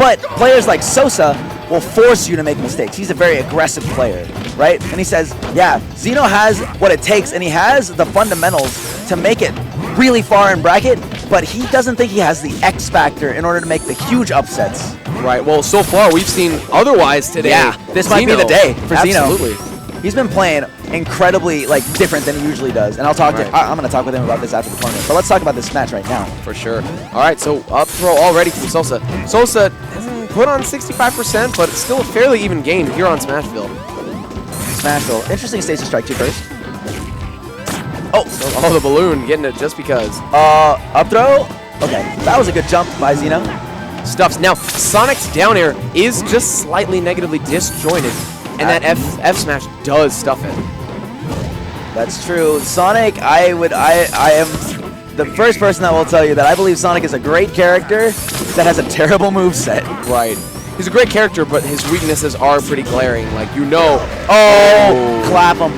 But players like Sosa will force you to make mistakes. He's a very aggressive player, right? And he says, yeah, Zeno has what it takes, and he has the fundamentals to make it really far in bracket, but he doesn't think he has the X factor in order to make the huge upsets. Right. Well, so far we've seen otherwise today. Yeah, this might be the day for Zeno. Absolutely. He's been playing incredibly different than he usually does, and I'll talk to I'm going to talk with him about this after the tournament. But let's talk about this match right now. For sure. All right, so up throw already from Sosa. Sosa hasn't put on 65%, but it's still a fairly even game here on Smashville. Smashville. Interesting stage to strike to first. Oh, the balloon getting it just because. Up throw. Okay, that was a good jump by Zeno. Stuffs. Now, Sonic's down air is just slightly negatively disjointed, and that F smash does stuff it. That's true. Sonic, I am the first person that will tell you that I believe Sonic is a great character that has a terrible moveset. Right. He's a great character, but his weaknesses are pretty glaring. Like, you know. Oh, clap him.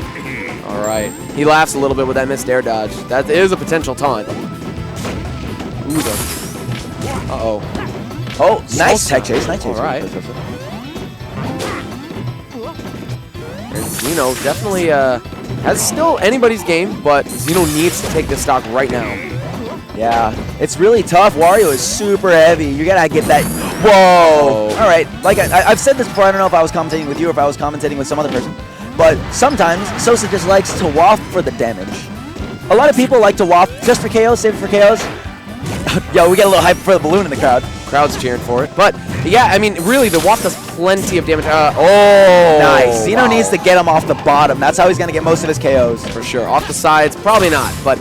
All right. He laughs a little bit with that missed air dodge. That is a potential taunt. Ooh, uh-oh. Oh, nice tech chase. Nice chase. All right. And Zeno definitely has still anybody's game, but Zeno needs to take this stock right now. Yeah, it's really tough. Wario is super heavy. You gotta get that. Whoa! All right, like I've said this before. I don't know if I was commentating with you or if I was commentating with some other person, but sometimes Sosa just likes to waft for the damage. A lot of people like to waft just for KOs, save it for KOs. Yo, we get a little hype for the balloon in the crowd. Crowd's cheering for it. But, yeah, I mean, really, the waft does plenty of damage. Nice. Zeno needs to get him off the bottom. That's how he's going to get most of his KOs. For sure. Off the sides, probably not. But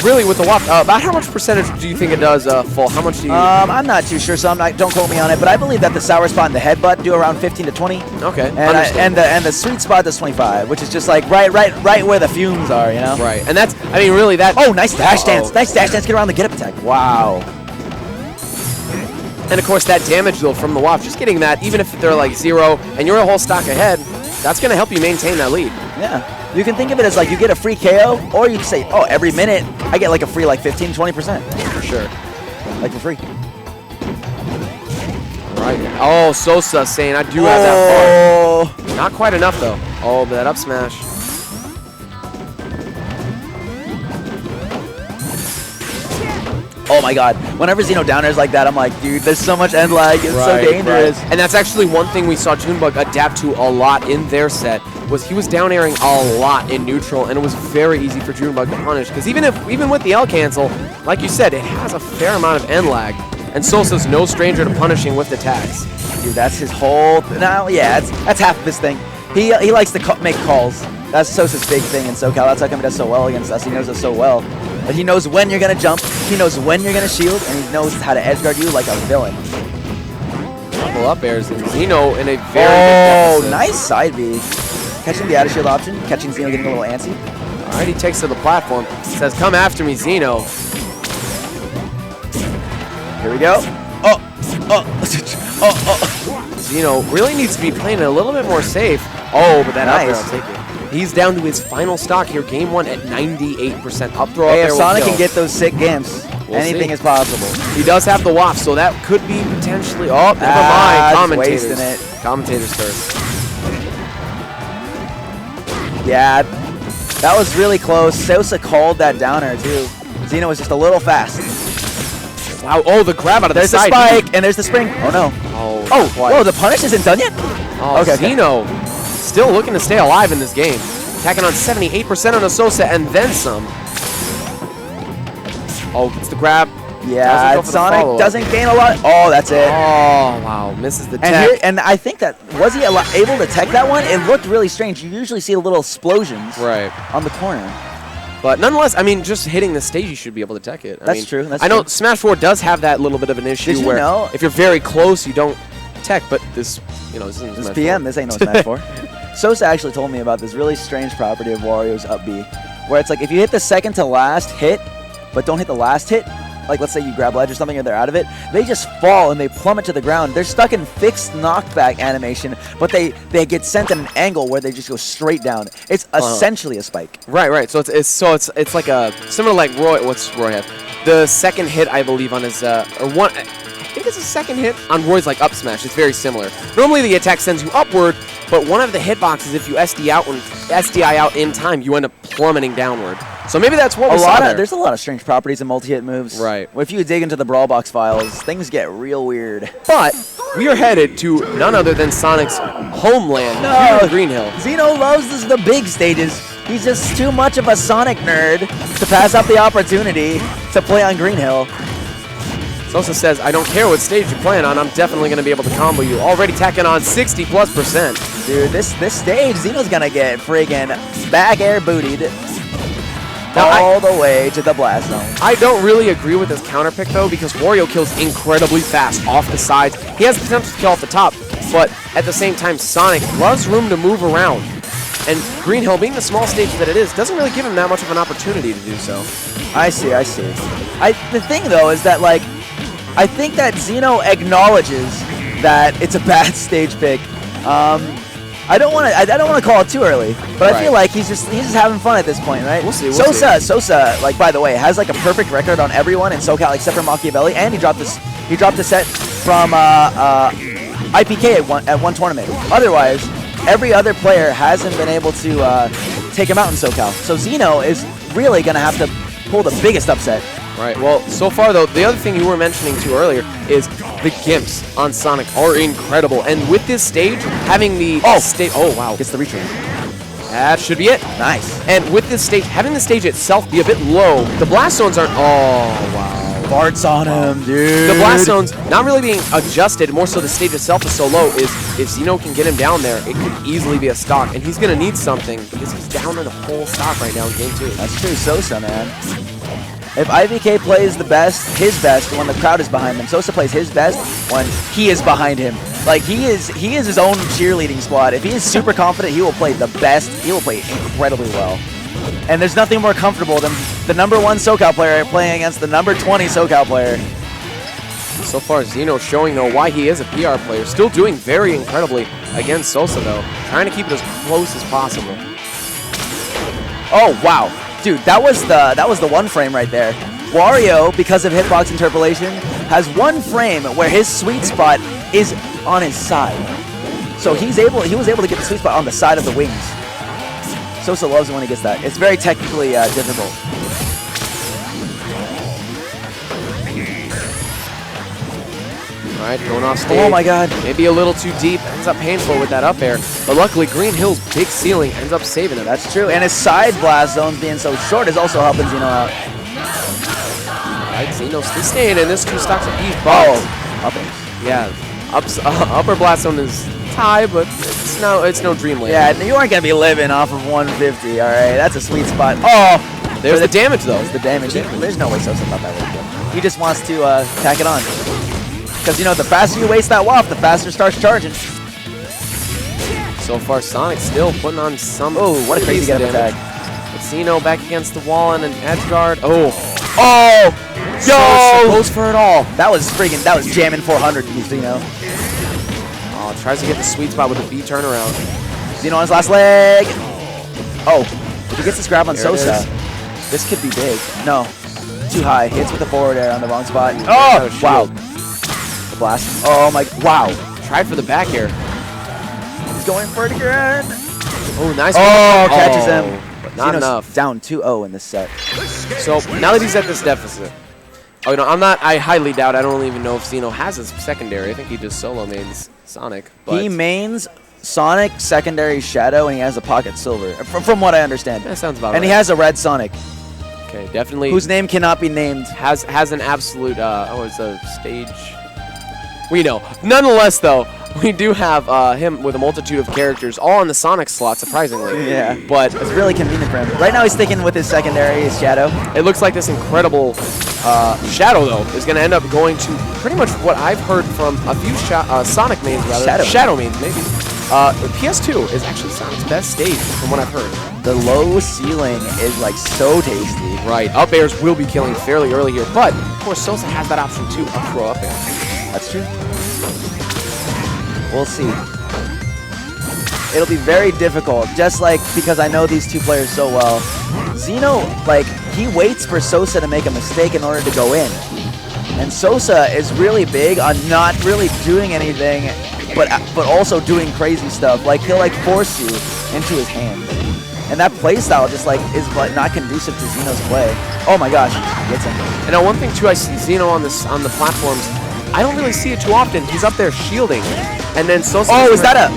really, with the waft, about how much percentage do you think it does full? How much do you... I'm not too sure, so don't quote me on it. But I believe that the sour spot and the headbutt do around 15 to 20. Okay. And the sweet spot does 25, which is just like right where the fumes are, you know? Right. And that's, I mean, really, that... Oh, nice dash dance. Nice dash dance. Get around the get-up attack. Wow. And, of course, that damage, though, from the waft, just getting that, even if they're like 0 and you're a whole stock ahead, that's going to help you maintain that lead. Yeah. You can think of it as like you get a free KO, or you can say, oh, every minute I get like a free like 15, 20%. For sure. Like for free. Right. Oh, Sosa saying I do have that bar. Not quite enough, though. Oh, but that up smash. Oh my god. Whenever Zeno down airs like that, I'm like, dude, there's so much end lag. It's so dangerous. Right. And that's actually one thing we saw Junebug adapt to a lot in their set, was he was down airing a lot in neutral, and it was very easy for Junebug to punish. Because even with the L cancel, like you said, it has a fair amount of end lag. And Sosa's no stranger to punishing with attacks. Dude, that's his whole... Now, yeah, that's half of his thing. He likes to make calls. That's Sosa's big thing in SoCal. That's how come he does so well against us. He knows us so well. But he knows when you're going to jump, he knows when you're going to shield, and he knows how to edge guard you like a villain. Couple up airs, and Zeno in a very big deficit. Nice side B. Catching the out of shield option, catching Zeno getting a little antsy. All right, he takes to the platform. Says, come after me, Zeno. Here we go. Zeno really needs to be playing a little bit more safe. Oh, but that up air, Nice. I'll take it. He's down to his final stock here, game 1 at 98%. Up throw Hey, up if there Sonic will can get those sick games, anything is possible. He does have the waft, so that could be potentially... Oh, never mind. Commentators. Wasting it. Commentators first. Yeah, that was really close. Sosa called that downer, too. Zeno was just a little fast. Wow, oh, the grab out of There's the side. There's the spike, and there's the spring. Oh, no. Oh, whoa, the punish isn't done yet? Oh, okay, Zeno still looking to stay alive in this game. Attacking on 78% on a Sosa and then some. Oh, gets the grab. Yeah, Sonic doesn't gain a lot. Oh, that's it. Oh, wow, misses the tech. And I think that, was he able to tech that one? It looked really strange. You usually see little explosions on the corner. But nonetheless, I mean, just hitting the stage, you should be able to tech it. That's true. I know Smash 4 does have that little bit of an issue where if you're very close, you don't tech, but this, this isn't This PM, this ain't no Smash 4. Sosa actually told me about this really strange property of Wario's up B, where it's like if you hit the second to last hit, but don't hit the last hit, like let's say you grab ledge or something and they're out of it, they just fall and they plummet to the ground. They're stuck in fixed knockback animation, but they get sent at an angle where they just go straight down. It's essentially a spike. Right. So it's like a similar like Roy. What's Roy have? The second hit, I believe, on his think it's a second hit on Roy's like up smash. It's very similar. Normally the attack sends you upward, but one of the hitboxes, if you SDI out in time, you end up plummeting downward. So maybe that's what we saw there. There's a lot of strange properties in multi-hit moves. Right. If you dig into the Brawl Box files, things get real weird. But we are headed to none other than Sonic's homeland, here in Green Hill. Zeno loves the big stages. He's just too much of a Sonic nerd to pass up the opportunity to play on Green Hill. Sosa says, I don't care what stage you plan on, I'm definitely going to be able to combo you. Already tacking on 60+%. Dude, this stage, Zeno's going to get friggin' back air bootied all the way to the blast zone. I don't really agree with this counter pick, though, because Wario kills incredibly fast off the sides. He has the potential to kill off the top, but at the same time, Sonic loves room to move around. And Green Hill, being the small stage that it is, doesn't really give him that much of an opportunity to do so. I see. The thing, though, is that, like, I think that Zeno acknowledges that it's a bad stage pick. I don't want to call it too early, but I feel like he's just having fun at this point, right? We'll see. Sosa, like, by the way, has like a perfect record on everyone in SoCal except for Machiavelli, and he dropped the set from IPK at one tournament. Otherwise, every other player hasn't been able to take him out in SoCal. So Zeno is really gonna have to pull the biggest upset. Right. Well, so far, though, the other thing you were mentioning too earlier is the gimps on Sonic are incredible. And with this stage, having the stage... Oh, wow. Gets the reach. That should be it. Nice. And with this stage, having the stage itself be a bit low, the blast zones aren't... Oh, wow. Farts on him, dude. The blast zones not really being adjusted, more so the stage itself is so low, is if Zeno can get him down there, it could easily be a stock. And he's going to need something because he's down in a whole stock right now in game 2. That's true, Sosa, man. If IVK plays his best when the crowd is behind him, Sosa plays his best when he is behind him. Like, he is his own cheerleading squad. If he is super confident, he will play the best. He will play incredibly well. And there's nothing more comfortable than the #1 SoCal player playing against the #20 SoCal player. So far, Zeno showing, though, why he is a PR player. Still doing very incredibly against Sosa, though. Trying to keep it as close as possible. Oh, wow. Dude, that was the one frame right there. Wario, because of hitbox interpolation, has one frame where his sweet spot is on his side. So he was able to get the sweet spot on the side of the wings. Sosa loves it when he gets that. It's very technically difficult. All right, going off stage. Oh my god. Maybe a little too deep. Ends up painful with that up air. But luckily, Green Hill's big ceiling ends up saving him. That's true. And his side blast zones being so short is also helping Zeno out. All right, Zeno still staying in this 2 stocks apiece. Up air. Yeah, upper blast zone is high, but it's no dreamland. Yeah, you aren't going to be living off of 150, all right? That's a sweet spot. Oh! There's the damage, though. There's the damage. There's no way Sosa thought that would good. He just wants to tack it on. Because, you know, the faster you waste that WAF, the faster it starts charging. So far, Sonic still putting on some... Oh, what a crazy get attack. But Zeno back against the wall and an edge guard. Oh! Yo! Goes for it all. That was jamming 400 to Zeno. Oh, tries to get the sweet spot with a B turnaround. Zeno on his last leg. Oh, if he gets this grab on Sosa, this could be big. No, too high. Hits with the forward air on the wrong spot. Oh, wow. The blast. Oh my, wow. Tried for the back air. He's going for it again. Oh, nice. Oh, catches him. But not enough. Down 2-0 in this set. So now that he's at this deficit. Oh, no, I highly doubt. I don't even know if Zeno has his secondary. I think he just solo mains Sonic. But he mains Sonic, secondary Shadow, and he has a Pocket Silver, from what I understand. That sounds about right. And he has a red Sonic. Okay, definitely. Whose name cannot be named. Has an absolute, it's a stage. We know. Nonetheless, though, we do have him with a multitude of characters, all on the Sonic slot, surprisingly. Yeah. But it's really convenient for him. Right now he's sticking with his secondary, his Shadow. It looks like this incredible Shadow, though, is going to end up going to pretty much what I've heard from a few Sonic mains, rather. Shadow mains, maybe. PS2 is actually Sonic's best stage, from what I've heard. The low ceiling is, like, so tasty. Right. Up airs will be killing fairly early here, but, of course, Sosa has that option, too, up throw up air. That's true. We'll see. It'll be very difficult, just like because I know these two players so well. Zeno, like, he waits for Sosa to make a mistake in order to go in. And Sosa is really big on not really doing anything, but also doing crazy stuff. Like he'll like force you into his hand, and that play style just like is not conducive to Zeno's play. Oh my gosh, gets him. And now one thing too, I see Zeno on the platforms. I don't really see it too often. He's up there shielding, and then Sosa. Oh, is that a?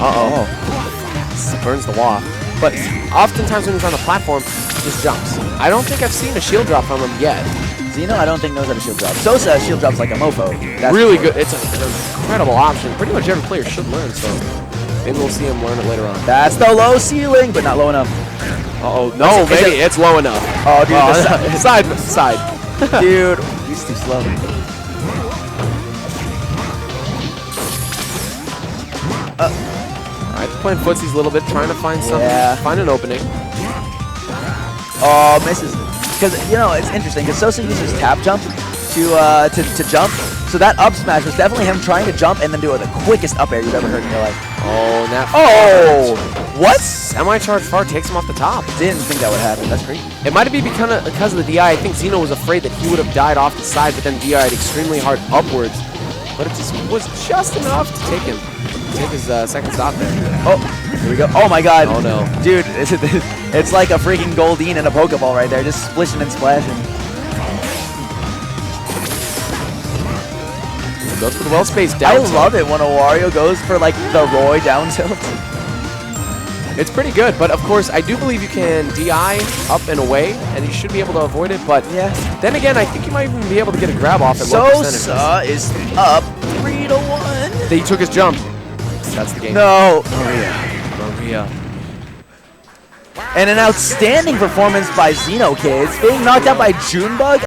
Burns the wall. But oftentimes when he's on the platform, he just jumps. I don't think I've seen a shield drop from him yet. Zeno, I don't think knows how to shield drop. Sosa shield drops like a mofo. That's really good. It's an incredible option. Pretty much every player should learn, so maybe we'll see him learn it later on. That's the low ceiling, but not low enough. Uh-oh. No, maybe it's low enough. Oh, dude. Side. Dude, he's too slow. Alright, playing footsies a little bit, trying to find something, find an opening. Oh, misses. Because, you know, it's interesting, because Sosa uses tap jump to jump. So that up smash was definitely him trying to jump and then do the quickest up air you've ever heard in your life. Oh, now. Oh! What? Semi-charged far takes him off the top. Didn't think that would happen. That's crazy. It might be because of the DI. I think Zeno was afraid that he would have died off the side, but then DI'd extremely hard upwards. But it just was just enough to take his second stop there. Oh, here we go. Oh my god. Oh no. Dude, it's like a freaking Goldine in a Pokeball right there, just splishing and splashing. Goes for the well-spaced down tilt. I love it when a Wario goes for like the Roy down tilt. It's pretty good, but of course I do believe you can DI up and away, and you should be able to avoid it, but then again, I think you might even be able to get a grab off at Sosa is up 3-1. He took his jump. That's the game. No. Maria. And an outstanding performance by ZenoKids, being knocked out by Junebug.